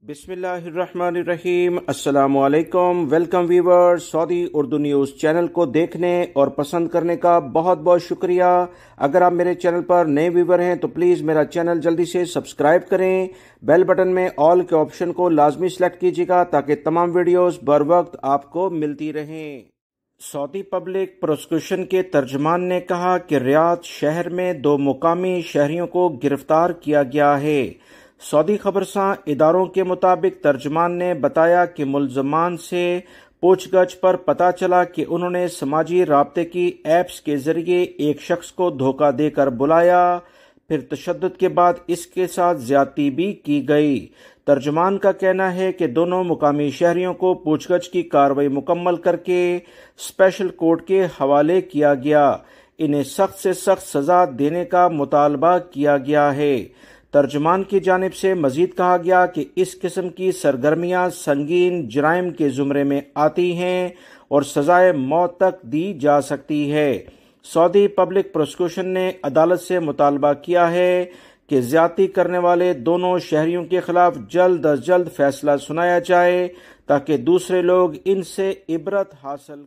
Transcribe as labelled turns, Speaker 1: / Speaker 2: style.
Speaker 1: बिस्मिल्लाहिर्रहमानिर्रहीम। अस्सलाम वालेकुम। Welcome viewers, Saudi Urdu news channel को देखने और पसंद करने का बहुत बहुत शुक्रिया। अगर आप मेरे चैनल पर नए व्यूवर हैं तो प्लीज़ मेरा चैनल जल्दी से सब्सक्राइब करें। बेल बटन में ऑल के ऑप्शन को लाजमी सेलेक्ट कीजिएगा ताकि तमाम वीडियोस बर वक्त आपको मिलती रहें। सऊदी पब्लिक प्रोसिक्यूशन के तर्जमान ने कहा कि रियाद शहर में 2 मुकामी शहरियों को गिरफ्तार किया गया है। सऊदी खबरसां इदारों के मुताबिक तर्जमान ने बताया कि मुल्जमान से पूछगछ पर पता चला कि उन्होंने समाजी राब्ते की ऐप्स के जरिए एक शख्स को धोखा देकर बुलाया, फिर तशद्दुद के बाद इसके साथ ज्यादती भी की गई। तर्जमान का कहना है कि दोनों मुकामी शहरियों को पूछगछ की कार्रवाई मुकम्मल करके स्पेशल कोर्ट के हवाले किया गया। इन्हें सख्त से सख्त सजा देने का मुतालबा किया गया है। तर्जमान की जानिब से मजीद कहा गया कि इस किस्म की सरगर्मियां संगीन जराइम के जुमरे में आती हैं और सजाए मौत तक दी जा सकती है। सऊदी पब्लिक प्रोसिक्यूशन ने अदालत से मुतालबा किया है कि ज्यादती करने वाले दोनों शहरियों के खिलाफ जल्द अज जल्द फैसला सुनाया जाए ताकि दूसरे लोग इनसे इबरत हासिल